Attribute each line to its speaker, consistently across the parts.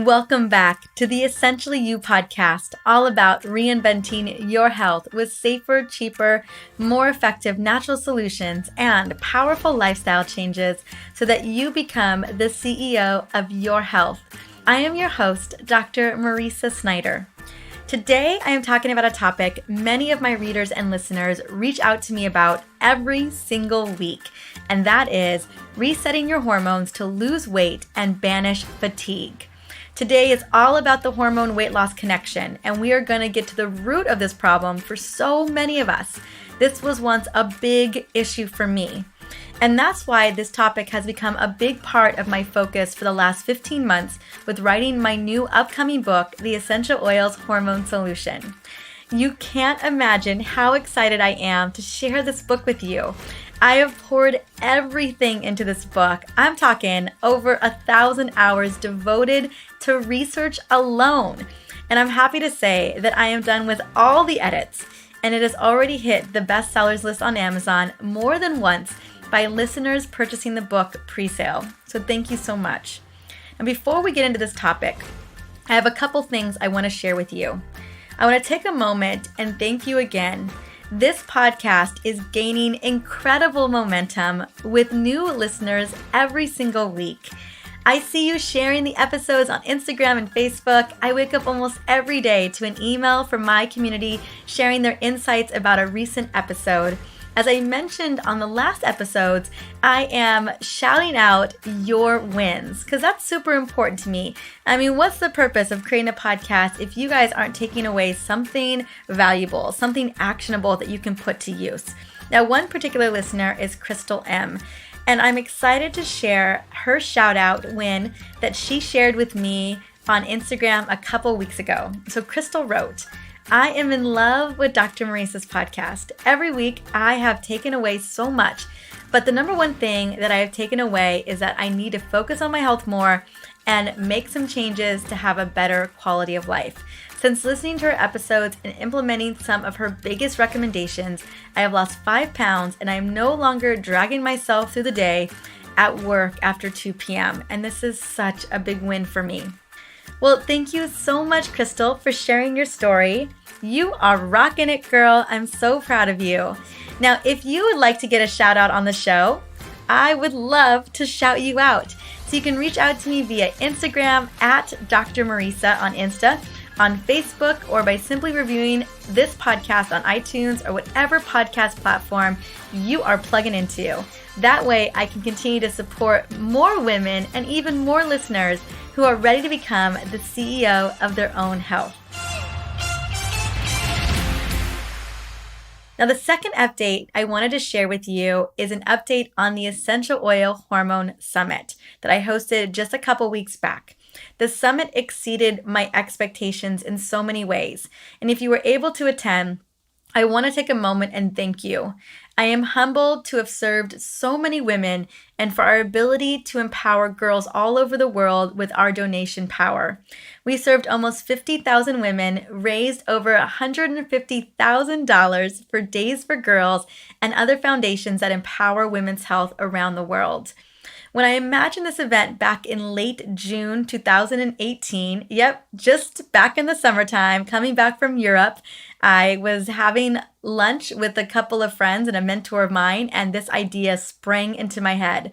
Speaker 1: Welcome back to the Essentially You podcast, all about reinventing your health with safer, cheaper, more effective natural solutions and powerful lifestyle changes so that you become the CEO of your health. I am your host, Dr. Mariza Snyder. Today, I am talking about a topic many of my readers and listeners reach out to me about every single week, and that is resetting your hormones to lose weight and banish fatigue. Today is all about the hormone weight loss connection, and we are going to get to the root of this problem for so many of us. This was once a big issue for me. And that's why this topic has become a big part of my focus for the last 15 months with writing my new upcoming book, The Essential Oils Hormone Solution. You can't imagine how excited I am to share this book with you. I have poured everything into this book. I'm talking over 1,000 hours devoted to research alone. And I'm happy to say that I am done with all the edits, and it has already hit the bestsellers list on Amazon more than once by listeners purchasing the book pre-sale. So thank you so much. And before we get into this topic, I have a couple things I want to share with you. I want to take a moment and thank you again. This podcast is gaining incredible momentum with new listeners every single week. I see you sharing the episodes on Instagram and Facebook. I wake up almost every day to an email from my community sharing their insights about a recent episode. As I mentioned on the last episodes, I am shouting out your wins because that's super important to me. I mean, what's the purpose of creating a podcast if you guys aren't taking away something valuable, something actionable that you can put to use? Now, one particular listener is Crystal M. And I'm excited to share her shout out win that she shared with me on Instagram a couple weeks ago. So Crystal wrote, I am in love with Dr. Mariza's podcast. Every week I have taken away so much, but the number one thing that I have taken away is that I need to focus on my health more and make some changes to have a better quality of life. Since listening to her episodes and implementing some of her biggest recommendations, I have lost 5 pounds and I am no longer dragging myself through the day at work after 2 p.m. And this is such a big win for me. Well, thank you so much, Crystal, for sharing your story. You are rocking it, girl. I'm so proud of you. Now, if you would like to get a shout out on the show, I would love to shout you out. So you can reach out to me via Instagram at Dr. Mariza on Insta, on Facebook, or by simply reviewing this podcast on iTunes or whatever podcast platform you are plugging into. That way I can continue to support more women and even more listeners who are ready to become the CEO of their own health. Now, the second update I wanted to share with you is an update on the Essential Oil Hormone Summit that I hosted just a couple weeks back. The summit exceeded my expectations in so many ways, and if you were able to attend, I want to take a moment and thank you. I am humbled to have served so many women and for our ability to empower girls all over the world with our donation power. We served almost 50,000 women, raised over $150,000 for Days for Girls and other foundations that empower women's health around the world. When I imagined this event back in late June 2018, just back in the summertime, coming back from Europe, I was having lunch with a couple of friends and a mentor of mine, and this idea sprang into my head.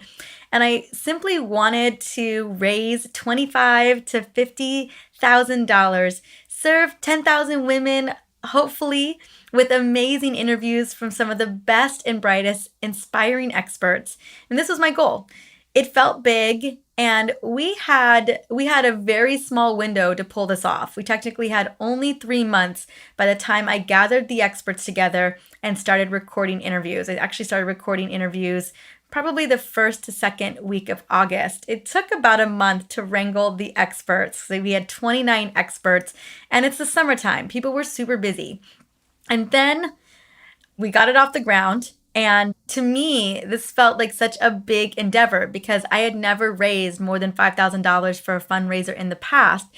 Speaker 1: And I simply wanted to raise $25,000 to $50,000, serve 10,000 women, hopefully, with amazing interviews from some of the best and brightest, inspiring experts. And this was my goal. It felt big, and we had a very small window to pull this off. We technically had only 3 months by the time I gathered the experts together and started recording interviews. I actually started recording interviews probably the first to second week of August. It took about a month to wrangle the experts. So we had 29 experts, and it's the summertime. People were super busy. And then we got it off the ground. And to me, this felt like such a big endeavor because I had never raised more than $5,000 for a fundraiser in the past.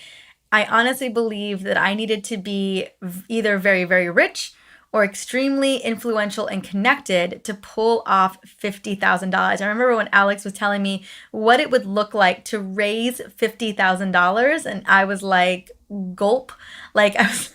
Speaker 1: I honestly believe that I needed to be either very, very rich or extremely influential and connected to pull off $50,000. I remember when Alex was telling me what it would look like to raise $50,000, and I was like, gulp. Like, I was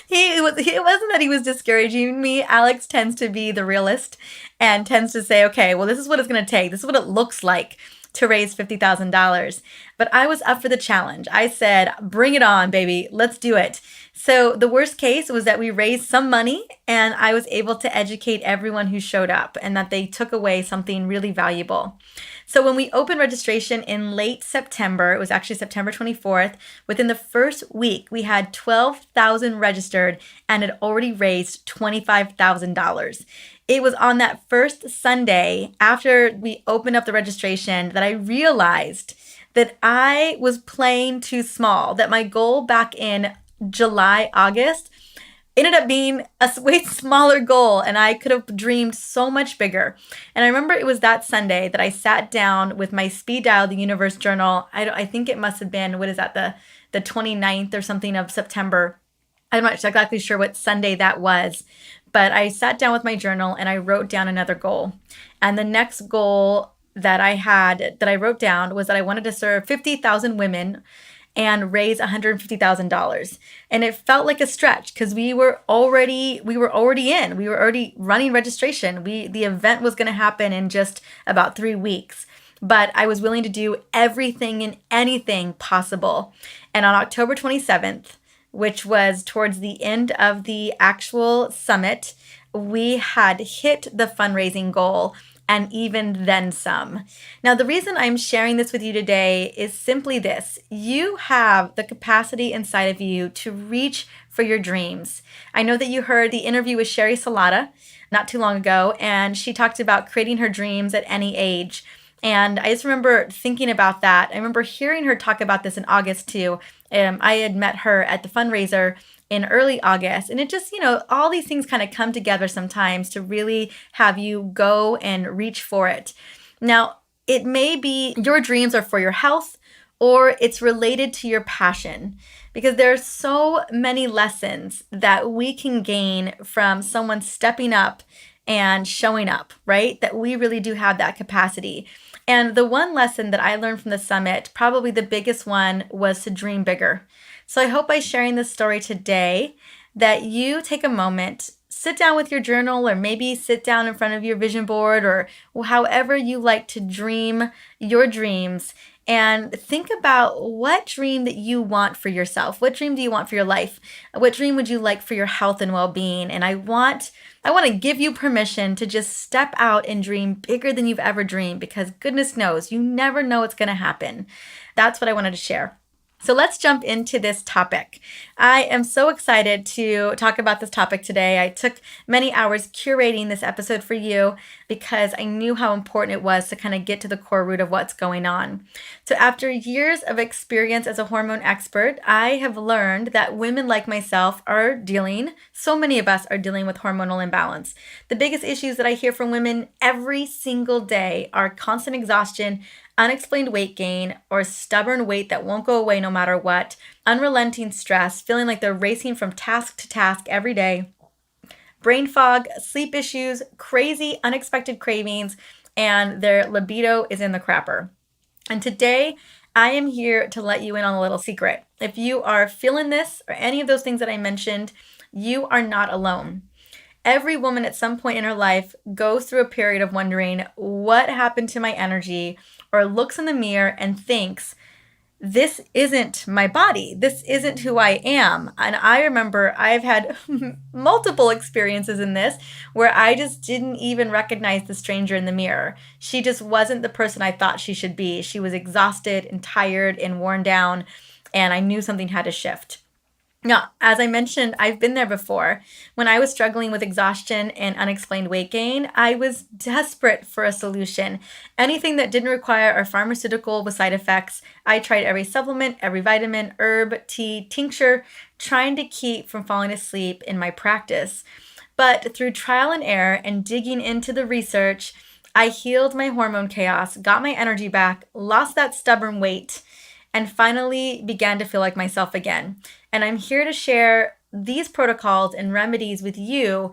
Speaker 1: it wasn't that he was discouraging me. Alex tends to be the realist and tends to say, okay, well, this is what it's going to take. This is what it looks like to raise $50,000. But I was up for the challenge. I said, bring it on, baby. Let's do it. So the worst case was that we raised some money and I was able to educate everyone who showed up and that they took away something really valuable. So when we opened registration in late September, it was actually September 24th, within the first week, we had 12,000 registered and had already raised $25,000. It was on that first Sunday after we opened up the registration that I realized that I was playing too small, that my goal back in July, August ended up being a way smaller goal, and I could have dreamed so much bigger. And I remember it was that Sunday that I sat down with my speed dial, the universe journal. I think it must have been, what is that, the 29th or something of September. I'm not exactly sure what Sunday that was, but I sat down with my journal and I wrote down another goal. And the next goal that I wrote down was that I wanted to serve 50,000 women and raise $150,000. And it felt like a stretch because we were already running registration. The event was going to happen in just about 3 weeks. But I was willing to do everything and anything possible. And on October 27th, which was towards the end of the actual summit, we had hit the fundraising goal and even then some. Now, the reason I'm sharing this with you today is simply this. You have the capacity inside of you to reach for your dreams. I know that you heard the interview with Sherry Salata not too long ago, and she talked about creating her dreams at any age. And I just remember thinking about that. I remember hearing her talk about this in August too. I had met her at the fundraiser in early August. And it just, all these things kind of come together sometimes to really have you go and reach for it. Now, it may be your dreams are for your health or it's related to your passion, because there are so many lessons that we can gain from someone stepping up and showing up, right? That we really do have that capacity. And the one lesson that I learned from the summit, probably the biggest one, was to dream bigger. So I hope by sharing this story today that you take a moment, sit down with your journal, or maybe sit down in front of your vision board, or however you like to dream your dreams, and think about what dream that you want for yourself. What dream do you want for your life? What dream would you like for your health and well-being? And I want to give you permission to just step out and dream bigger than you've ever dreamed, because goodness knows, you never know what's going to happen. That's what I wanted to share. So let's jump into this topic. I am so excited to talk about this topic today. I took many hours curating this episode for you because I knew how important it was to kind of get to the core root of what's going on. So after years of experience as a hormone expert, I have learned that women like myself so many of us are dealing with hormonal imbalance. The biggest issues that I hear from women every single day are constant exhaustion, unexplained weight gain, or stubborn weight that won't go away no matter what, unrelenting stress, feeling like they're racing from task to task every day, brain fog, sleep issues, crazy unexpected cravings, and their libido is in the crapper. And today, I am here to let you in on a little secret. If you are feeling this or any of those things that I mentioned, you are not alone. Every woman at some point in her life goes through a period of wondering what happened to my energy, or looks in the mirror and thinks, this isn't my body. This isn't who I am. And I remember I've had multiple experiences in this where I just didn't even recognize the stranger in the mirror. She just wasn't the person I thought she should be. She was exhausted and tired and worn down, and I knew something had to shift. Now, as I mentioned, I've been there before. When I was struggling with exhaustion and unexplained weight gain, I was desperate for a solution. Anything that didn't require a pharmaceutical with side effects. I tried every supplement, every vitamin, herb, tea, tincture, trying to keep from falling asleep in my practice. But through trial and error and digging into the research, I healed my hormone chaos, got my energy back, lost that stubborn weight, and finally began to feel like myself again. And I'm here to share these protocols and remedies with you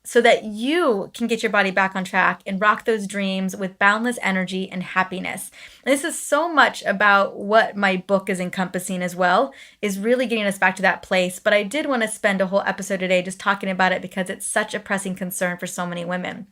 Speaker 1: so that you can get your body back on track and rock those dreams with boundless energy and happiness. And this is so much about what my book is encompassing as well, is really getting us back to that place. But I did want to spend a whole episode today just talking about it because it's such a pressing concern for so many women.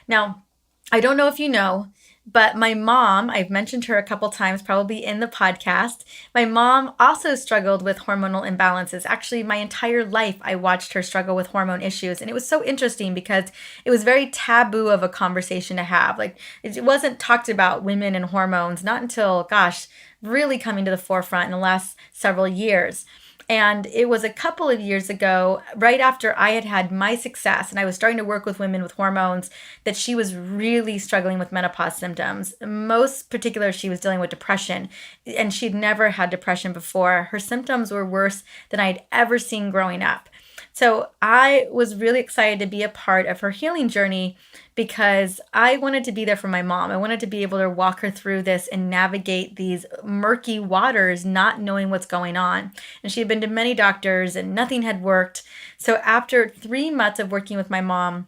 Speaker 1: Now, I don't know if you know, but my mom, I've mentioned her a couple times, probably in the podcast. My mom also struggled with hormonal imbalances. Actually, my entire life, I watched her struggle with hormone issues. And it was so interesting because it was very taboo of a conversation to have. Like, it wasn't talked about women and hormones, not until, gosh, really coming to the forefront in the last several years. And it was a couple of years ago, right after I had had my success and I was starting to work with women with hormones, that she was really struggling with menopause symptoms. Most particular, she was dealing with depression, and she'd never had depression before. Her symptoms were worse than I'd ever seen growing up. So I was really excited to be a part of her healing journey because I wanted to be there for my mom. I wanted to be able to walk her through this and navigate these murky waters, not knowing what's going on. And she had been to many doctors and nothing had worked. So after 3 months of working with my mom,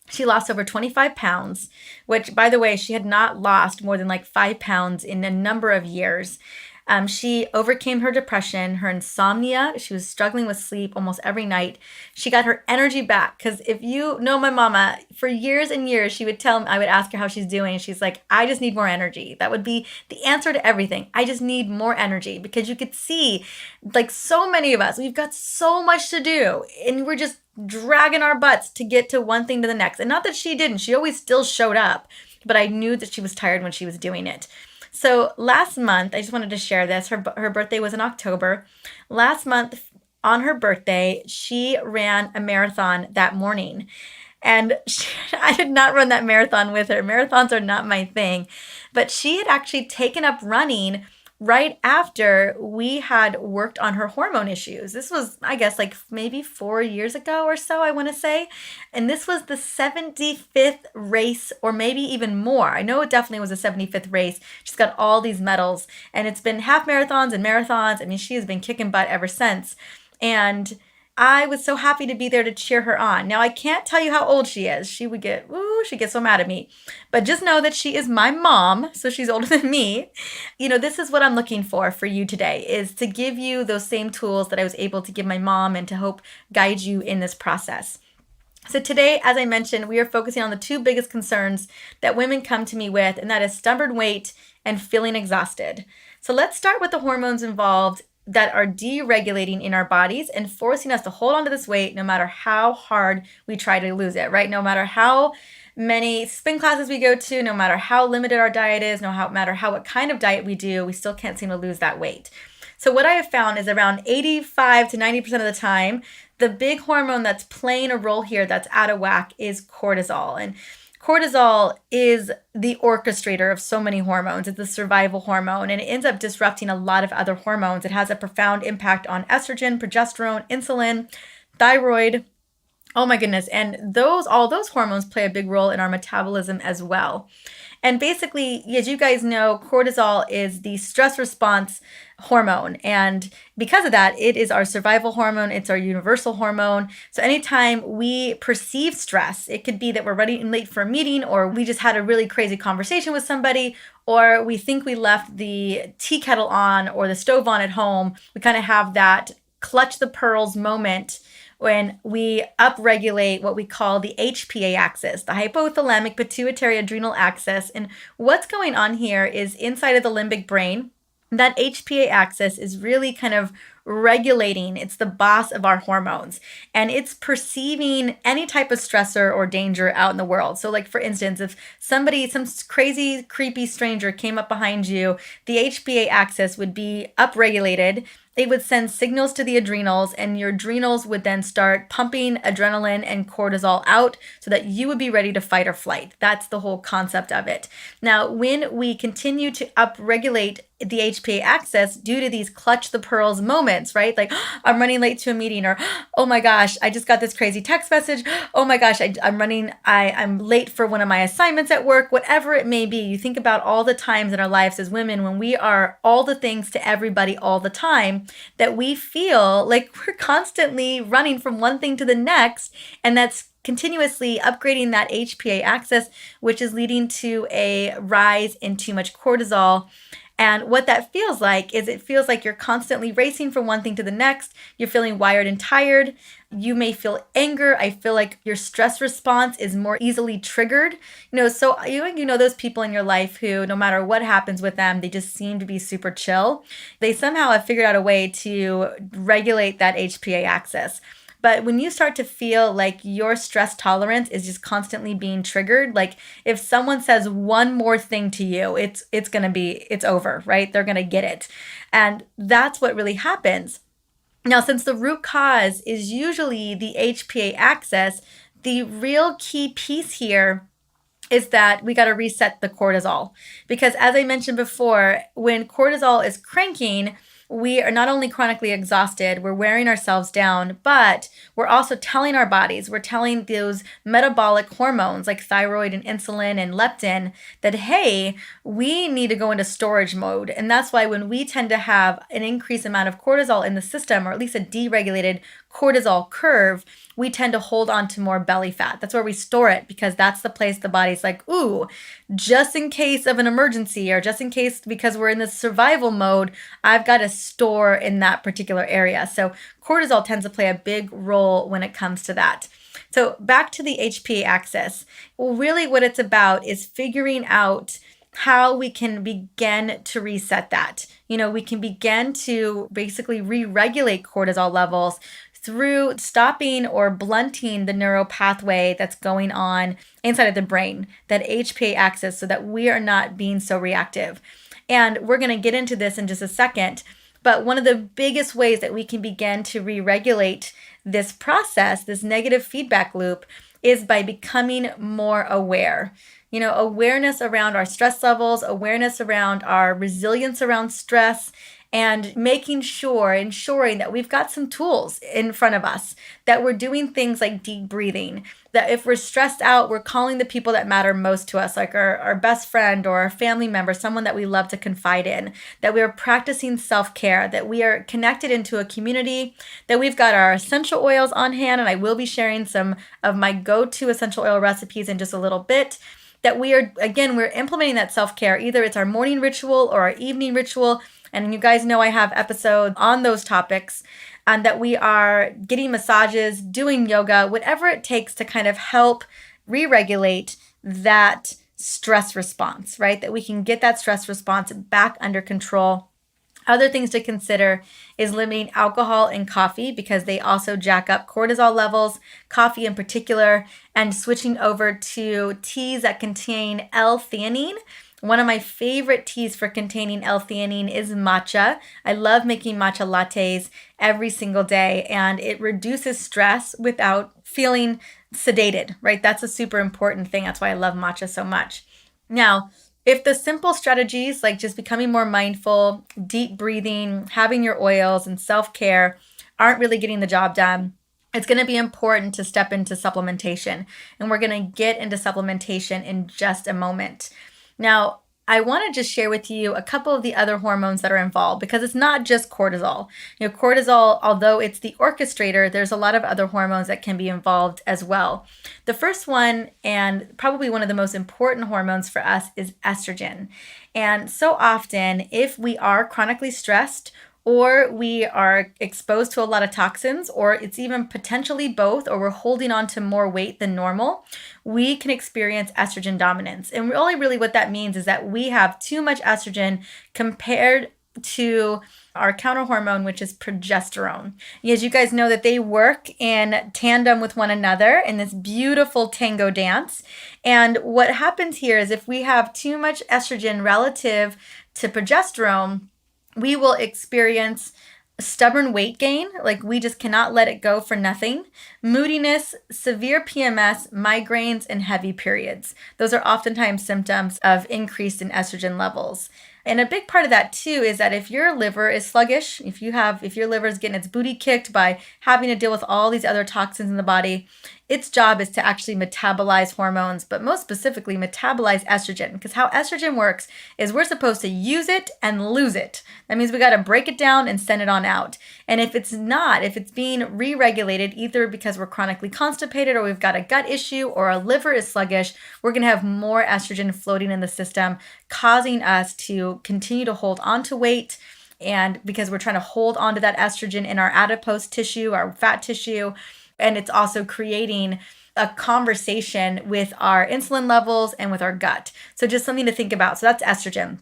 Speaker 1: she lost over 25 pounds, which, by the way, she had not lost more than like 5 pounds in a number of years. She overcame her depression, her insomnia. She was struggling with sleep almost every night. She got her energy back. Because if you know my mama, for years and years, she would tell me, I would ask her how she's doing. She's like, I just need more energy. That would be the answer to everything. I just need more energy. Because you could see, like so many of us, we've got so much to do. And we're just dragging our butts to get to one thing to the next. And not that she didn't. She always still showed up. But I knew that she was tired when she was doing it. So last month, I just wanted to share this. Her birthday was in October. Last month, on her birthday, she ran a marathon that morning. And I did not run that marathon with her. Marathons are not my thing. But she had actually taken up running right after we had worked on her hormone issues. This was, I guess, like maybe 4 years ago or so, I want to say. And this was the 75th race, or maybe even more. I know it definitely was a 75th race. She's got all these medals, and it's been half marathons and marathons. I mean, she has been kicking butt ever since. And I was so happy to be there to cheer her on. Now, I can't tell you how old she is. She gets so mad at me. But just know that she is my mom, so she's older than me. You know, this is what I'm looking for you today, is to give you those same tools that I was able to give my mom and to help guide you in this process. So today, as I mentioned, we are focusing on the two biggest concerns that women come to me with, and that is stubborn weight and feeling exhausted. So let's start with the hormones involved that are deregulating in our bodies and forcing us to hold on to this weight no matter how hard we try to lose it, right? No matter how many spin classes we go to, no matter how limited our diet is, no matter what kind of diet we do, we still can't seem to lose that weight. So what I have found is around 85 to 90% of the time, the big hormone that's playing a role here that's out of whack is cortisol. And cortisol is the orchestrator of so many hormones. It's the survival hormone, and it ends up disrupting a lot of other hormones. It has a profound impact on estrogen, progesterone, insulin, thyroid. Oh my goodness. And all those hormones play a big role in our metabolism as well. And basically, as you guys know, cortisol is the stress response hormone. And because of that, it is our survival hormone. It's our universal hormone. So anytime we perceive stress, it could be that we're running late for a meeting, or we just had a really crazy conversation with somebody, or we think we left the tea kettle on or the stove on at home. We kind of have that clutch the pearls moment when we upregulate what we call the HPA axis, the hypothalamic pituitary adrenal axis. And what's going on here is inside of the limbic brain, that HPA axis is really kind of regulating. It's the boss of our hormones, and it's perceiving any type of stressor or danger out in the world. So like, for instance, if some crazy, creepy stranger came up behind you, the HPA axis would be upregulated. It would send signals to the adrenals, and your adrenals would then start pumping adrenaline and cortisol out so that you would be ready to fight or flight. That's the whole concept of it. Now, when we continue to upregulate the HPA axis due to these clutch the pearls moments, moments, right? Like, I'm running late to a meeting, or, oh my gosh, I just got this crazy text message. Oh my gosh, I'm late for one of my assignments at work, whatever it may be. You think about all the times in our lives as women when we are all the things to everybody all the time, that we feel like we're constantly running from one thing to the next. And that's continuously upgrading that HPA axis, which is leading to a rise in too much cortisol. And what that feels like is it feels like you're constantly racing from one thing to the next. You're feeling wired and tired. You may feel anger. I feel like your stress response is more easily triggered. So you know those people in your life who, no matter what happens with them, they just seem to be super chill. They somehow have figured out a way to regulate that HPA axis. But when you start to feel like your stress tolerance is just constantly being triggered, like if someone says one more thing to you, it's over, right? They're going to get it. And that's what really happens. Now, since the root cause is usually the HPA axis, the real key piece here is that we got to reset the cortisol. Because as I mentioned before, when cortisol is cranking, we are not only chronically exhausted, we're wearing ourselves down, but we're also telling our bodies, we're telling those metabolic hormones like thyroid and insulin and leptin that, hey, we need to go into storage mode. And that's why when we tend to have an increased amount of cortisol in the system, or at least a deregulated cortisol curve, we tend to hold on to more belly fat. That's where we store it, because that's the place the body's like, ooh, just in case of an emergency, or just in case because we're in this survival mode, I've got to store in that particular area. So cortisol tends to play a big role when it comes to that. So back to the HPA axis. Well, really what it's about is figuring out how we can begin to reset that. We can begin to basically re-regulate cortisol levels through stopping or blunting the neural pathway that's going on inside of the brain, that HPA axis, so that we are not being so reactive. And we're going to get into this in just a second. But one of the biggest ways that we can begin to re-regulate this process, this negative feedback loop, is by becoming more aware. Awareness around our stress levels, awareness around our resilience around stress, and ensuring that we've got some tools in front of us, that we're doing things like deep breathing, that if we're stressed out, we're calling the people that matter most to us, like our best friend or our family member, someone that we love to confide in, that we are practicing self-care, that we are connected into a community, that we've got our essential oils on hand, and I will be sharing some of my go-to essential oil recipes in just a little bit, that we're implementing that self-care. Either it's our morning ritual or our evening ritual, and you guys know I have episodes on those topics, and that we are getting massages, doing yoga, whatever it takes to kind of help re-regulate that stress response, right? That we can get that stress response back under control. Other things to consider is limiting alcohol and coffee, because they also jack up cortisol levels, coffee in particular, and switching over to teas that contain L-theanine. One of my favorite teas for containing L-theanine is matcha. I love making matcha lattes every single day, and it reduces stress without feeling sedated, right? That's a super important thing. That's why I love matcha so much. Now, if the simple strategies like just becoming more mindful, deep breathing, having your oils, and self-care aren't really getting the job done, it's going to be important to step into supplementation. And we're going to get into supplementation in just a moment. Now, I want to just share with you a couple of the other hormones that are involved, because it's not just cortisol. Cortisol, although it's the orchestrator, there's a lot of other hormones that can be involved as well. The first one, and probably one of the most important hormones for us, is estrogen. And so often, if we are chronically stressed, or we are exposed to a lot of toxins, or it's even potentially both, or we're holding on to more weight than normal, we can experience estrogen dominance. And really what that means is that we have too much estrogen compared to our counter hormone, which is progesterone. As you guys know, that they work in tandem with one another in this beautiful tango dance. And what happens here is if we have too much estrogen relative to progesterone, we will experience stubborn weight gain, like we just cannot let it go for nothing, moodiness, severe PMS, migraines, and heavy periods. Those are oftentimes symptoms of increase in estrogen levels. And a big part of that too is that if your liver is sluggish, if your liver is getting its booty kicked by having to deal with all these other toxins in the body, its job is to actually metabolize hormones, but most specifically metabolize estrogen. Because how estrogen works is we're supposed to use it and lose it. That means we got to break it down and send it on out. And if it's being re-regulated, either because we're chronically constipated or we've got a gut issue or our liver is sluggish, we're going to have more estrogen floating in the system, causing us to continue to hold on to weight. And because we're trying to hold on to that estrogen in our adipose tissue, our fat tissue, and it's also creating a conversation with our insulin levels and with our gut. So just something to think about. So that's estrogen.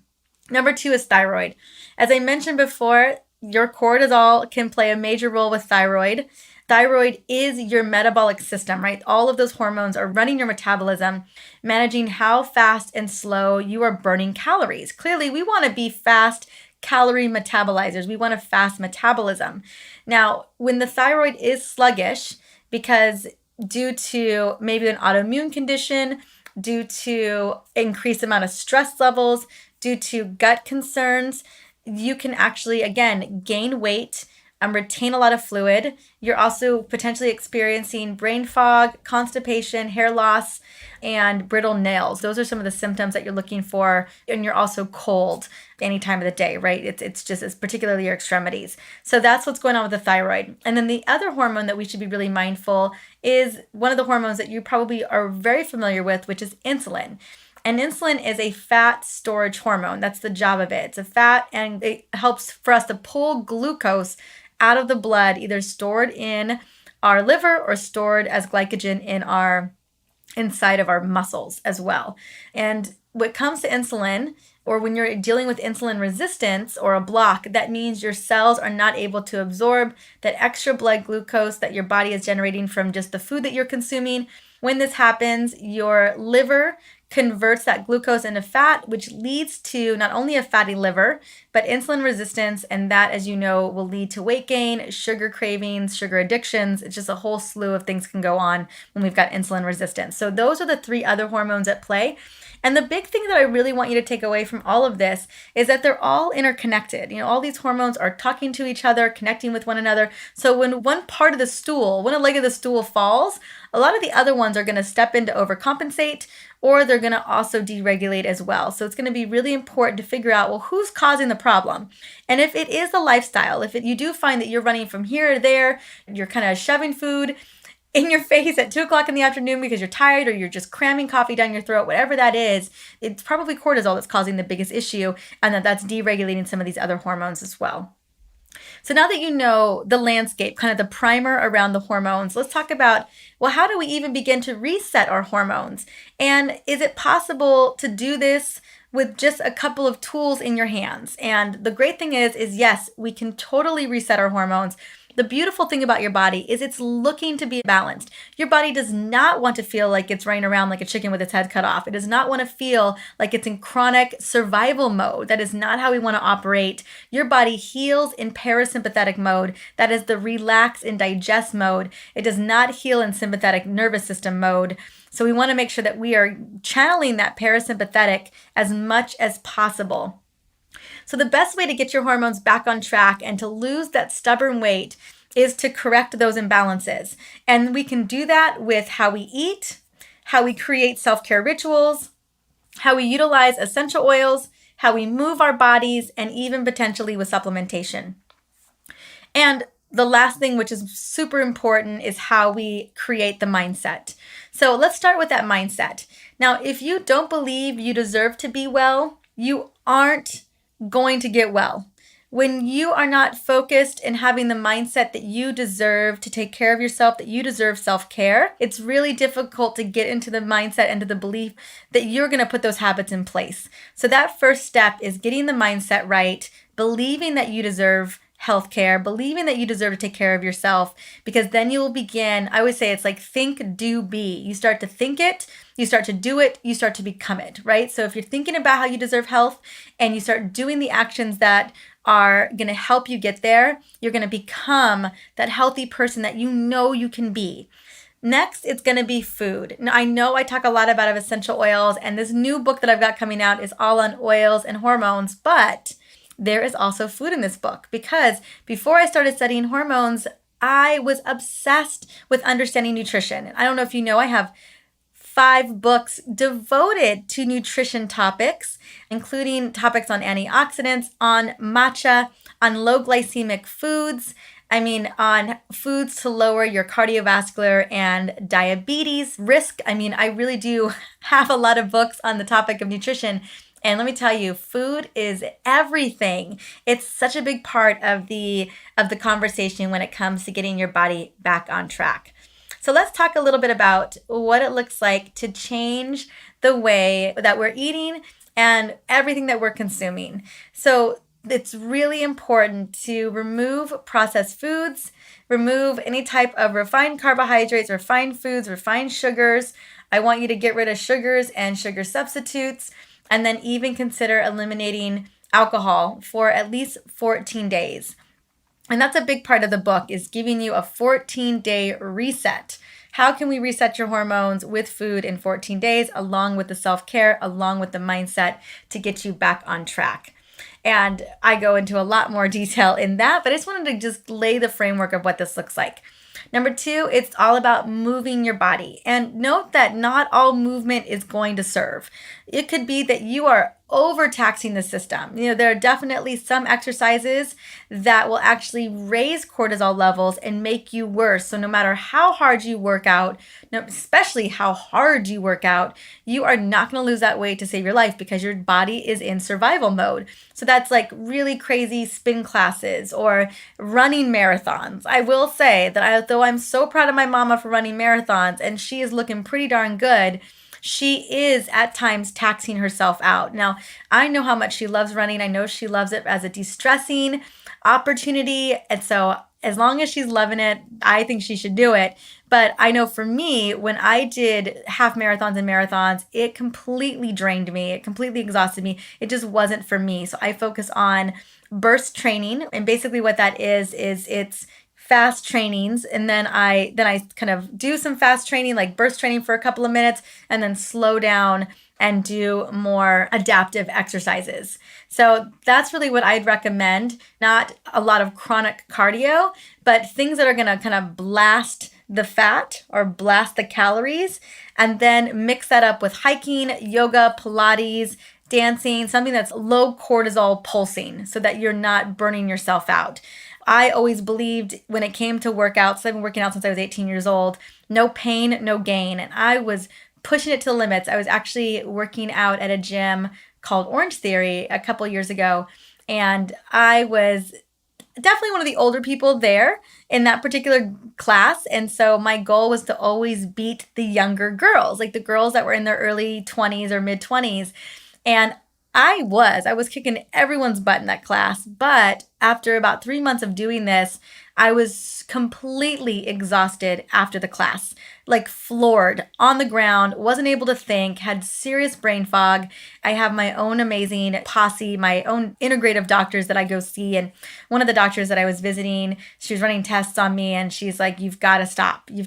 Speaker 1: Number 2 is thyroid. As I mentioned before, your cortisol can play a major role with thyroid. Thyroid is your metabolic system, right? All of those hormones are running your metabolism, managing how fast and slow you are burning calories. Clearly, we want to be fast calorie metabolizers. We want a fast metabolism. Now, when the thyroid is sluggish, because due to maybe an autoimmune condition, due to increased amount of stress levels, due to gut concerns, you can actually, again, gain weight, retain a lot of fluid. You're also potentially experiencing brain fog, constipation, hair loss, and brittle nails. Those are some of the symptoms that you're looking for. And you're also cold any time of the day, right? It's particularly your extremities. So that's what's going on with the thyroid. And then the other hormone that we should be really mindful is one of the hormones that you probably are very familiar with, which is insulin. And insulin is a fat storage hormone. That's the job of it. It's a fat, and it helps for us to pull glucose out of the blood, either stored in our liver or stored as glycogen inside of our muscles as well. And when it comes to insulin, or when you're dealing with insulin resistance or a block, that means your cells are not able to absorb that extra blood glucose that your body is generating from just the food that you're consuming. When this happens, your liver converts that glucose into fat, which leads to not only a fatty liver, but insulin resistance. And that, as you know, will lead to weight gain, sugar cravings, sugar addictions. It's just a whole slew of things can go on when we've got insulin resistance. So those are the 3 other hormones at play. And the big thing that I really want you to take away from all of this is that they're all interconnected. All these hormones are talking to each other, connecting with one another. So when one leg of the stool falls, a lot of the other ones are going to step in to overcompensate, or they're going to also deregulate as well. So it's going to be really important to figure out, well, who's causing the problem? And if it is the lifestyle, you do find that you're running from here to there, you're kind of shoving food in your face at 2:00 in the afternoon because you're tired, or you're just cramming coffee down your throat, whatever that is, it's probably cortisol that's causing the biggest issue, and that's deregulating some of these other hormones as well. So now that you know the landscape, kind of the primer around the hormones, let's talk about, well, how do we even begin to reset our hormones? And is it possible to do this with just a couple of tools in your hands? And the great thing is yes, we can totally reset our hormones. The beautiful thing about your body is it's looking to be balanced. Your body does not want to feel like it's running around like a chicken with its head cut off. It does not want to feel like it's in chronic survival mode. That is not how we want to operate. Your body heals in parasympathetic mode. That is the relax and digest mode. It does not heal in sympathetic nervous system mode. So we want to make sure that we are channeling that parasympathetic as much as possible. So the best way to get your hormones back on track and to lose that stubborn weight is to correct those imbalances. And we can do that with how we eat, how we create self-care rituals, how we utilize essential oils, how we move our bodies, and even potentially with supplementation. And the last thing, which is super important, is how we create the mindset. So let's start with that mindset. Now, if you don't believe you deserve to be well, you aren't going to get well. When you are not focused and having the mindset that you deserve to take care of yourself, that you deserve self-care, it's really difficult to get into the mindset and to the belief that you're going to put those habits in place. So that first step is getting the mindset right, believing that you deserve healthcare, believing that you deserve to take care of yourself, because then you will begin, I always say it's like think, do, be. You start to think it, you start to do it, you start to become it, right? So if you're thinking about how you deserve health and you start doing the actions that are going to help you get there, you're going to become that healthy person that you know you can be. Next, it's going to be food. Now, I know I talk a lot about essential oils, and this new book that I've got coming out is all on oils and hormones, but there is also food in this book because before I started studying hormones, I was obsessed with understanding nutrition. I don't know if you know, I have 5 books devoted to nutrition topics, including topics on antioxidants, on matcha, on low glycemic foods, on foods to lower your cardiovascular and diabetes risk. I really do have a lot of books on the topic of nutrition. And let me tell you, food is everything. It's such a big part of the conversation when it comes to getting your body back on track. So let's talk a little bit about what it looks like to change the way that we're eating and everything that we're consuming. So it's really important to remove processed foods, remove any type of refined carbohydrates, refined foods, refined sugars. I want you to get rid of sugars and sugar substitutes, and then even consider eliminating alcohol for at least 14 days. And that's a big part of the book, is giving you a 14-day reset. How can we reset your hormones with food in 14 days, along with the self-care, along with the mindset to get you back on track? And I go into a lot more detail in that, but I just wanted to just lay the framework of what this looks like. Number 2, it's all about moving your body. And note that not all movement is going to serve. It could be that you are overtaxing the system. There are definitely some exercises that will actually raise cortisol levels and make you worse. So no matter how hard you work out, especially how hard you work out, you are not going to lose that weight to save your life because your body is in survival mode. So that's like really crazy spin classes or running marathons. I will say that though I'm so proud of my mama for running marathons and she is looking pretty darn good, she is at times taxing herself out. Now, I know how much she loves running. I know she loves it as a de-stressing opportunity. And so as long as she's loving it, I think she should do it. But I know for me, when I did half marathons and marathons, it completely drained me. It completely exhausted me. It just wasn't for me. So I focus on burst training. And basically what that is it's fast trainings, and then I kind of do some fast training, like burst training for a couple of minutes, and then slow down and do more adaptive exercises. So that's really what I'd recommend. Not a lot of chronic cardio, but things that are going to kind of blast the fat or blast the calories, and then mix that up with hiking, yoga, Pilates, dancing, something that's low cortisol pulsing so that you're not burning yourself out. I always believed when it came to workouts, I've been working out since I was 18 years old, no pain, no gain. And I was pushing it to the limits. I was actually working out at a gym called Orange Theory a couple years ago. And I was definitely one of the older people there in that particular class. And so my goal was to always beat the younger girls, like the girls that were in their early 20s or mid 20s. And I was kicking everyone's butt in that class. But after about 3 months of doing this, I was completely exhausted after the class, like floored on the ground, wasn't able to think, had serious brain fog. I have my own amazing posse, my own integrative doctors that I go see. And one of the doctors that I was visiting, she was running tests on me and she's like, you've got to stop. You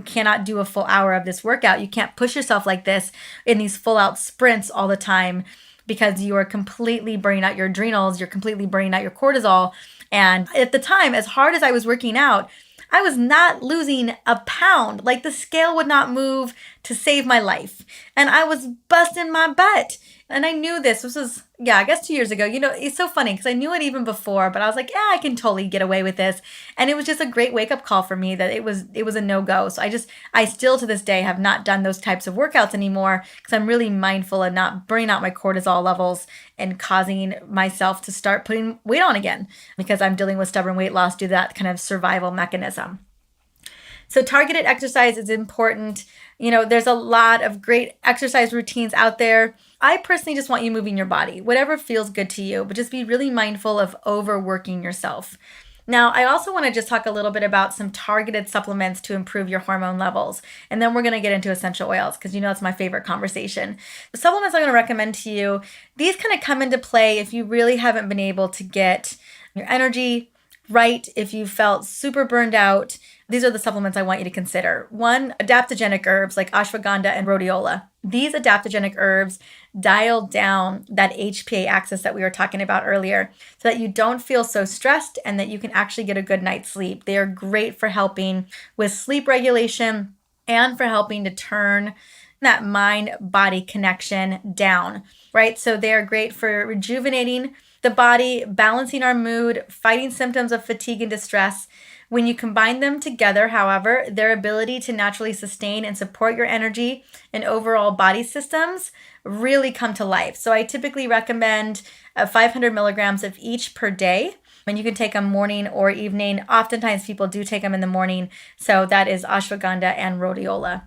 Speaker 1: cannot do a full hour of this workout. You can't push yourself like this in these full out sprints all the time, because you are completely burning out your adrenals, you're completely burning out your cortisol. And at the time, as hard as I was working out, I was not losing a pound. Like the scale would not move to save my life. And I was busting my butt. And I knew this was, I guess 2 years ago. It's so funny because I knew it even before, but I was like, I can totally get away with this. And it was just a great wake-up call for me that it was a no-go. So I still to this day have not done those types of workouts anymore because I'm really mindful of not burning out my cortisol levels and causing myself to start putting weight on again because I'm dealing with stubborn weight loss due to that kind of survival mechanism. So targeted exercise is important. There's a lot of great exercise routines out there. I personally just want you moving your body, whatever feels good to you, but just be really mindful of overworking yourself. Now, I also want to just talk a little bit about some targeted supplements to improve your hormone levels. And then we're going to get into essential oils because that's my favorite conversation. The supplements I'm going to recommend to you, these kind of come into play if you really haven't been able to get your energy right, if you felt super burned out, these are the supplements I want you to consider. One, adaptogenic herbs like ashwagandha and rhodiola. These adaptogenic herbs dial down that HPA axis that we were talking about earlier so that you don't feel so stressed and that you can actually get a good night's sleep. They are great for helping with sleep regulation and for helping to turn that mind-body connection down, right? So they are great for rejuvenating the body, balancing our mood, fighting symptoms of fatigue and distress. When you combine them together, however, their ability to naturally sustain and support your energy and overall body systems really come to life. So I typically recommend 500 milligrams of each per day. And you can take them morning or evening. Oftentimes people do take them in the morning. So that is ashwagandha and rhodiola.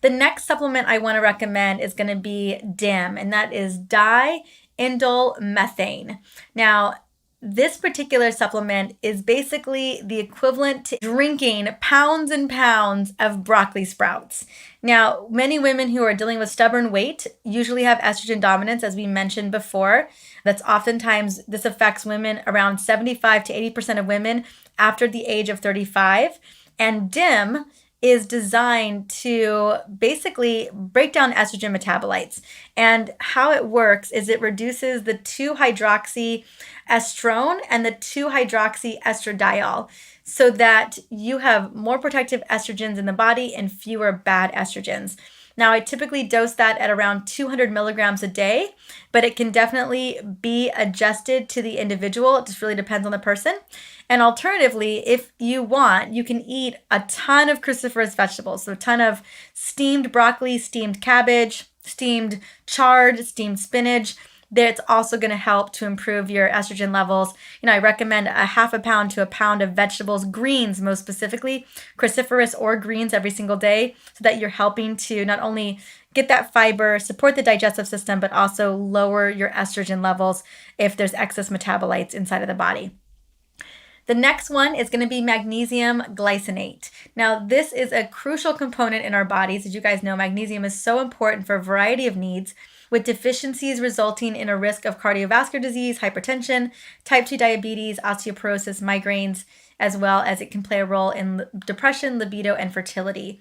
Speaker 1: The next supplement I want to recommend is going to be DIM, and that is diindole methane. Now, this particular supplement is basically the equivalent to drinking pounds and pounds of broccoli sprouts. Now, many women who are dealing with stubborn weight usually have estrogen dominance, as we mentioned before. This affects women around 75 to 80% of women after the age of 35. And DIM is designed to basically break down estrogen metabolites. And how it works is it reduces the 2-hydroxyestrone and the 2-hydroxyestradiol so that you have more protective estrogens in the body and fewer bad estrogens. Now, I typically dose that at around 200 milligrams a day, but it can definitely be adjusted to the individual. It just really depends on the person. And alternatively, if you want, you can eat a ton of cruciferous vegetables. So a ton of steamed broccoli, steamed cabbage, steamed chard, steamed spinach. That's also going to help to improve your estrogen levels. I recommend a half a pound to a pound of vegetables, greens most specifically, cruciferous or greens every single day, so that you're helping to not only get that fiber, support the digestive system, but also lower your estrogen levels if there's excess metabolites inside of the body. The next one is going to be magnesium glycinate. Now, this is a crucial component in our bodies. As you guys know, magnesium is so important for a variety of needs, with deficiencies resulting in a risk of cardiovascular disease, hypertension, type 2 diabetes, osteoporosis, migraines, as well as it can play a role in depression, libido, and fertility.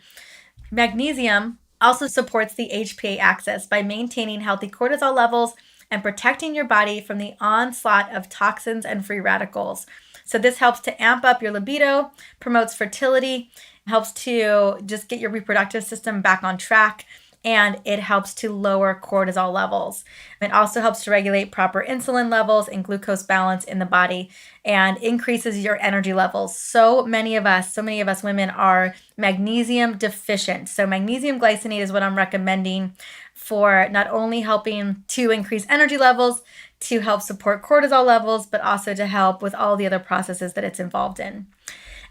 Speaker 1: Magnesium also supports the HPA axis by maintaining healthy cortisol levels and protecting your body from the onslaught of toxins and free radicals. So this helps to amp up your libido, promotes fertility, helps to just get your reproductive system back on track, and it helps to lower cortisol levels. It also helps to regulate proper insulin levels and glucose balance in the body and increases your energy levels. So many of us women are magnesium deficient. So magnesium glycinate is what I'm recommending for not only helping to increase energy levels, to help support cortisol levels, but also to help with all the other processes that it's involved in.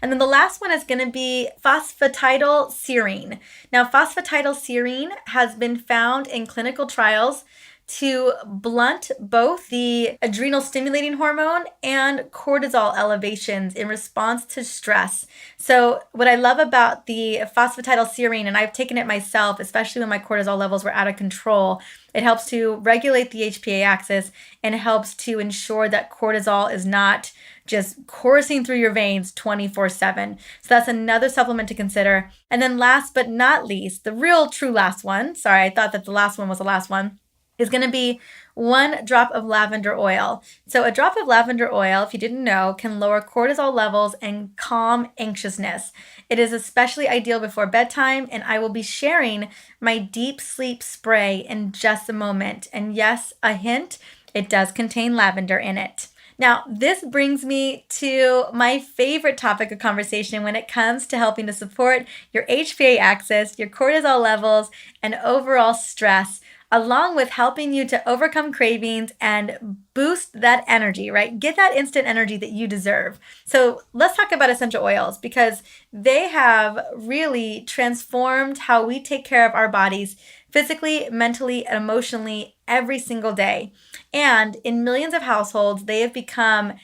Speaker 1: And then the last one is going to be phosphatidylserine. Now, phosphatidylserine has been found in clinical trials to blunt both the adrenal stimulating hormone and cortisol elevations in response to stress. So what I love about the phosphatidylserine, and I've taken it myself, especially when my cortisol levels were out of control, it helps to regulate the HPA axis and it helps to ensure that cortisol is not just coursing through your veins 24/7. So that's another supplement to consider. And then last but not least, the real true last one, sorry, I thought that the last one was the last one, is going to be 1 drop of lavender oil. So a drop of lavender oil, if you didn't know, can lower cortisol levels and calm anxiousness. It is especially ideal before bedtime, and I will be sharing my deep sleep spray in just a moment. And yes, a hint, it does contain lavender in it. Now, this brings me to my favorite topic of conversation when it comes to helping to support your HPA axis, your cortisol levels, and overall stress, along with helping you to overcome cravings and boost that energy, right? Get that instant energy that you deserve. So let's talk about essential oils because they have really transformed how we take care of our bodies physically, mentally, and emotionally every single day. And in millions of households, they have become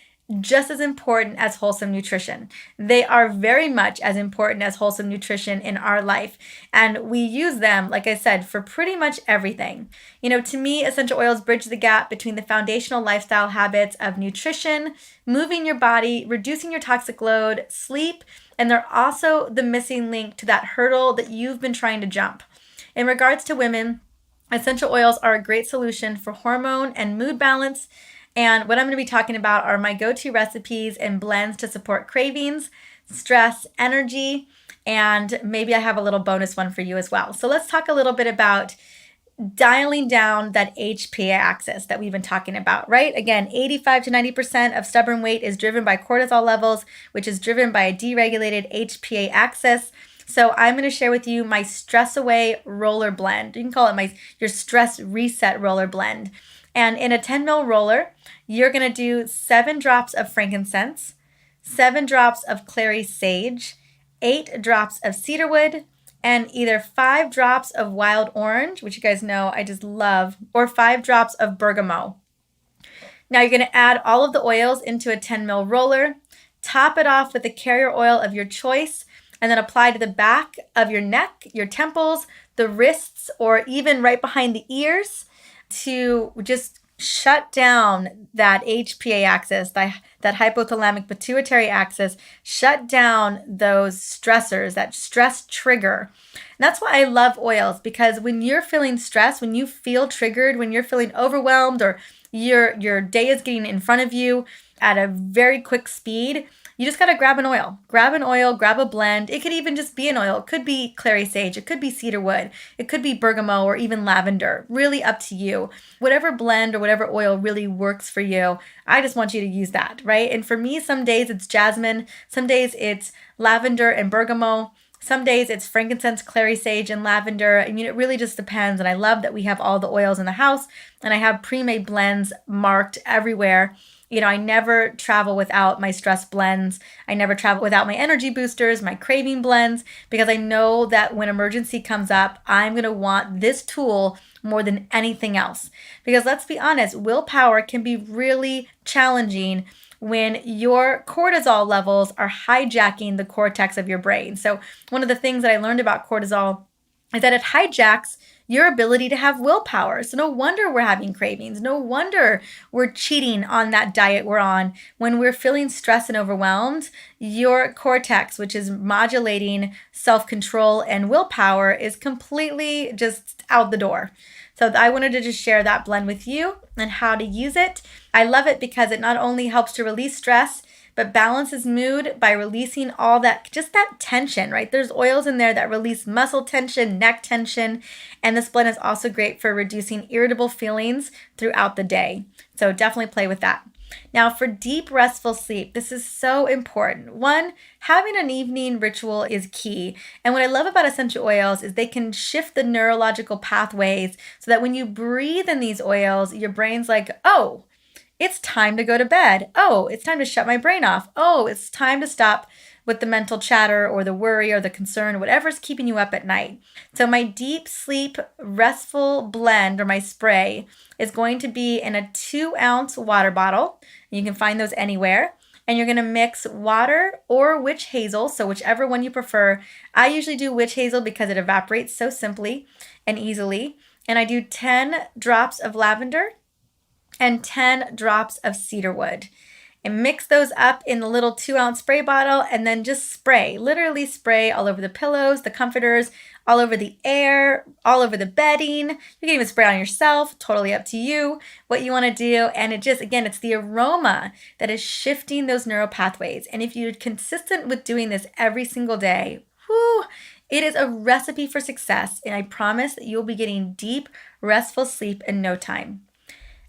Speaker 1: just as important as wholesome nutrition. They are very much as important as wholesome nutrition in our life. And we use them, like I said, for pretty much everything. To me, essential oils bridge the gap between the foundational lifestyle habits of nutrition, moving your body, reducing your toxic load, sleep, And they're also the missing link to that hurdle that you've been trying to jump. In regards to women, essential oils are a great solution for hormone and mood balance. And what I'm going to be talking about are my go-to recipes and blends to support cravings, stress, energy, and maybe I have a little bonus one for you as well. So let's talk a little bit about dialing down that HPA axis that we've been talking about, right? Again, 85 to 90% of stubborn weight is driven by cortisol levels, which is driven by a deregulated HPA axis. So I'm going to share with you my stress away roller blend. You can call it your stress reset roller blend. And in a 10 ml roller, you're going to do 7 drops of frankincense, 7 drops of clary sage, 8 drops of cedarwood, and either 5 drops of wild orange, which you guys know I just love, or 5 drops of bergamot. Now you're going to add all of the oils into a 10 ml roller, top it off with a carrier oil of your choice, and then apply to the back of your neck, your temples, the wrists, or even right behind the ears to just shut down that HPA axis, that hypothalamic pituitary axis, shut down those stressors, that stress trigger. And that's why I love oils, because when you're feeling stressed, when you feel triggered, when you're feeling overwhelmed, or your day is getting in front of you at a very quick speed, you just got to grab an oil, grab a blend. It could even just be an oil. It could be clary sage. It could be cedarwood. It could be bergamot or even lavender. Really up to you. Whatever blend or whatever oil really works for you, I just want you to use that, right? And for me, some days it's jasmine. Some days it's lavender and bergamot. Some days it's frankincense, clary sage, and lavender. I mean, it really just depends. And I love that we have all the oils in the house, and I have pre-made blends marked everywhere. You know, I never travel without my stress blends. I never travel without my energy boosters, my craving blends, because I know that when emergency comes up, I'm going to want this tool more than anything else. Because let's be honest, willpower can be really challenging when your cortisol levels are hijacking the cortex of your brain. So one of the things that I learned about cortisol is that it hijacks your ability to have willpower. So no wonder we're having cravings. No wonder we're cheating on that diet we're on. When we're feeling stressed and overwhelmed, your cortex, which is modulating self-control and willpower, is completely just out the door. So I wanted to just share that blend with you and how to use it. I love it because it not only helps to release stress, but balances mood by releasing all that, just that tension, right? There's oils in there that release muscle tension, neck tension, and this blend is also great for reducing irritable feelings throughout the day. So definitely play with that. Now for deep, restful sleep, this is so important. One, having an evening ritual is key. And what I love about essential oils is they can shift the neurological pathways so that when you breathe in these oils, your brain's like, oh, it's time to go to bed. Oh, it's time to shut my brain off. Oh, it's time to stop with the mental chatter or the worry or the concern, whatever's keeping you up at night. So my deep sleep restful blend, or my spray, is going to be in a 2-ounce water bottle. You can find those anywhere. And you're going to mix water or witch hazel, so whichever one you prefer. I usually do witch hazel because it evaporates so simply and easily. And I do 10 drops of lavender and 10 drops of cedarwood, and mix those up in the little 2-ounce spray bottle, and then just spray, literally spray all over the pillows, the comforters, all over the air, all over the bedding. You can even spray on yourself, totally up to you, what you want to do. And it just, again, it's the aroma that is shifting those neural pathways. And if you're consistent with doing this every single day, it is a recipe for success. And I promise that you'll be getting deep, restful sleep in no time.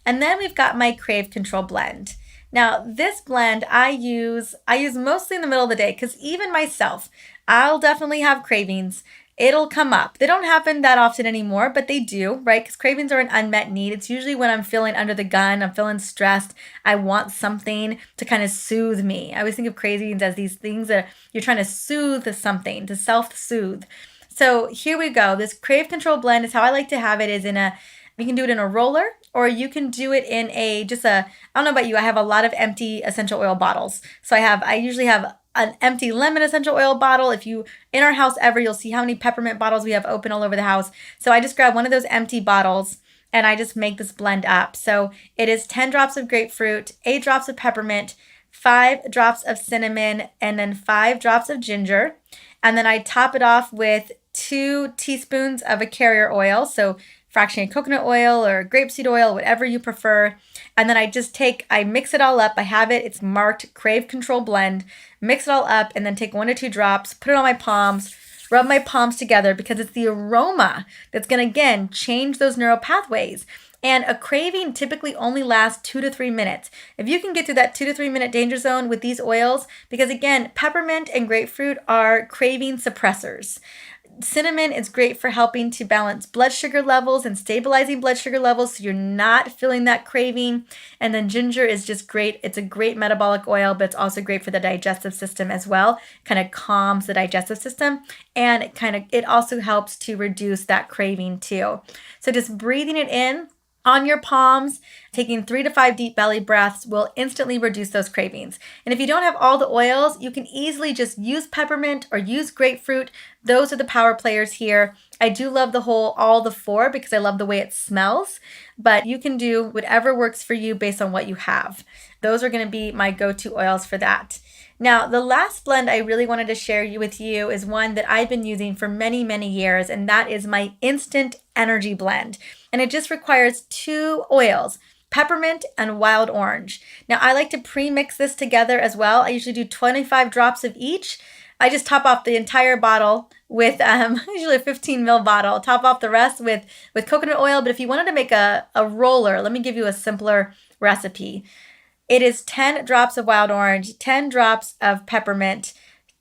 Speaker 1: And then we've got my Crave Control blend. Now, this blend I use mostly in the middle of the day, because even myself, I'll definitely have cravings. It'll come up. They don't happen that often anymore, but they do, right? Because cravings are an unmet need. It's usually when I'm feeling under the gun, I'm feeling stressed, I want something to kind of soothe me. I always think of cravings as these things that you're trying to soothe something, to self-soothe. So here we go. This Crave Control blend is how I like to have it, is you can do it in a roller, or you can do it in I don't know about you, I have a lot of empty essential oil bottles. So I usually have an empty lemon essential oil bottle. If you, in our house ever, you'll see how many peppermint bottles we have open all over the house. So I just grab one of those empty bottles and I just make this blend up. So it is 10 drops of grapefruit, 8 drops of peppermint, 5 drops of cinnamon, and then 5 drops of ginger. And then I top it off with 2 teaspoons of a carrier oil, so fractionated coconut oil or grapeseed oil, whatever you prefer. And then I mix it all up. I have it, it's marked Crave Control Blend. Mix it all up and then take 1 to 2 drops, put it on my palms, rub my palms together because it's the aroma that's going to, again, change those neural pathways. And a craving typically only lasts 2 to 3 minutes. If you can get through that 2 to 3 minute danger zone with these oils, because again, peppermint and grapefruit are craving suppressors. Cinnamon is great for helping to balance blood sugar levels and stabilizing blood sugar levels so you're not feeling that craving. And then ginger is just great. It's a great metabolic oil, but it's also great for the digestive system as well. Kind of calms the digestive system, and it also helps to reduce that craving too. So just breathing it in on your palms, taking 3 to 5 deep belly breaths will instantly reduce those cravings. And if you don't have all the oils, you can easily just use peppermint or use grapefruit. Those are the power players here. I do love all the 4 because I love the way it smells, but you can do whatever works for you based on what you have. Those are going to be my go-to oils for that. Now, the last blend I really wanted to share with you is one that I've been using for many, many years, and that is my Instant Energy Blend. And it just requires 2 oils, peppermint and wild orange. Now, I like to pre-mix this together as well. I usually do 25 drops of each. I just top off the entire bottle with usually a 15 ml bottle, top off the rest with coconut oil. But if you wanted to make a roller, let me give you a simpler recipe. It is 10 drops of wild orange, 10 drops of peppermint,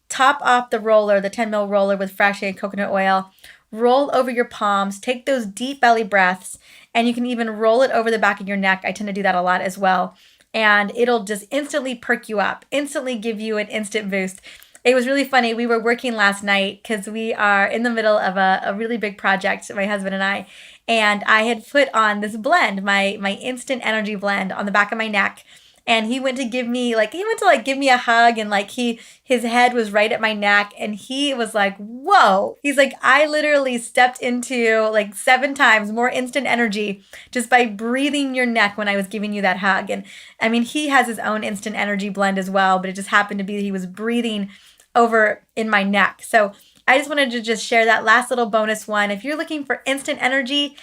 Speaker 1: top off the roller, the 10 ml roller with fractionated coconut oil, roll over your palms, take those deep belly breaths, and you can even roll it over the back of your neck. I tend to do that a lot as well. And it'll just instantly perk you up, instantly give you an instant boost. It was really funny. We were working last night because we are in the middle of a really big project, my husband and I had put on this blend, my Instant Energy Blend on the back of my neck. And he went to give me a hug, and his head was right at my neck, and he was like, whoa. He's like, I literally stepped into 7 times more instant energy just by breathing your neck when I was giving you that hug. And I mean, he has his own Instant Energy Blend as well, but it just happened to be that he was breathing over in my neck. So I just wanted to just share that last little bonus one. If you're looking for instant energy,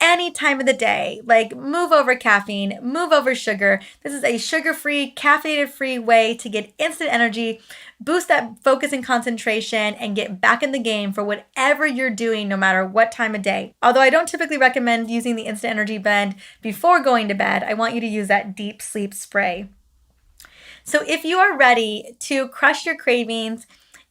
Speaker 1: any time of the day, move over caffeine, move over sugar. This is a sugar-free, caffeinated-free way to get instant energy, boost that focus and concentration, and get back in the game for whatever you're doing, no matter what time of day. Although I don't typically recommend using the Instant Energy Blend before going to bed, I want you to use that deep sleep spray. So if you are ready to crush your cravings,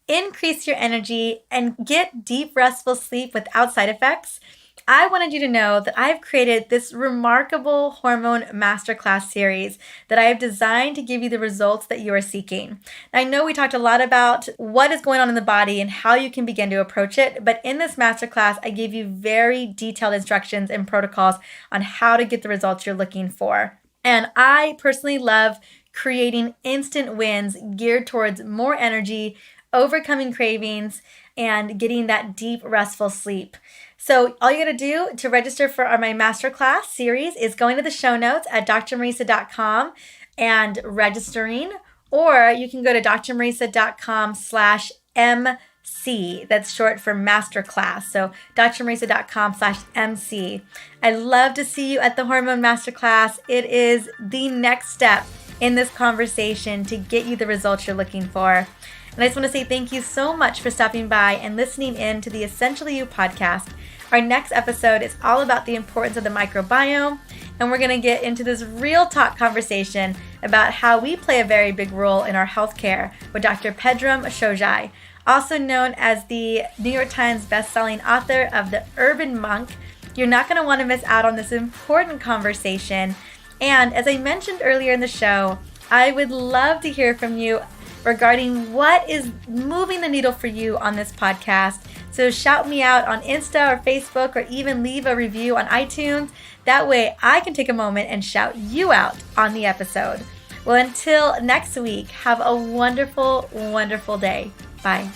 Speaker 1: increase your energy, and get deep, restful sleep without side effects, I wanted you to know that I've created this remarkable hormone masterclass series that I have designed to give you the results that you are seeking. I know we talked a lot about what is going on in the body and how you can begin to approach it, but in this masterclass, I give you very detailed instructions and protocols on how to get the results you're looking for. And I personally love creating instant wins geared towards more energy, overcoming cravings, and getting that deep, restful sleep. So all you got to do to register for my masterclass series is going to the show notes at drmariza.com and registering, or you can go to drmariza.com/MC. That's short for masterclass. So drmariza.com/MC. I'd love to see you at the Hormone Masterclass. It is the next step in this conversation to get you the results you're looking for. And I just want to say thank you so much for stopping by and listening in to the Essentially You podcast. Our next episode is all about the importance of the microbiome, and we're going to get into this real talk conversation about how we play a very big role in our healthcare with Dr. Pedram Shojai, also known as the New York Times bestselling author of The Urban Monk. You're not going to want to miss out on this important conversation. And as I mentioned earlier in the show, I would love to hear from you regarding what is moving the needle for you on this podcast. So shout me out on Insta or Facebook, or even leave a review on iTunes. That way I can take a moment and shout you out on the episode. Well, until next week, have a wonderful, wonderful day. Bye.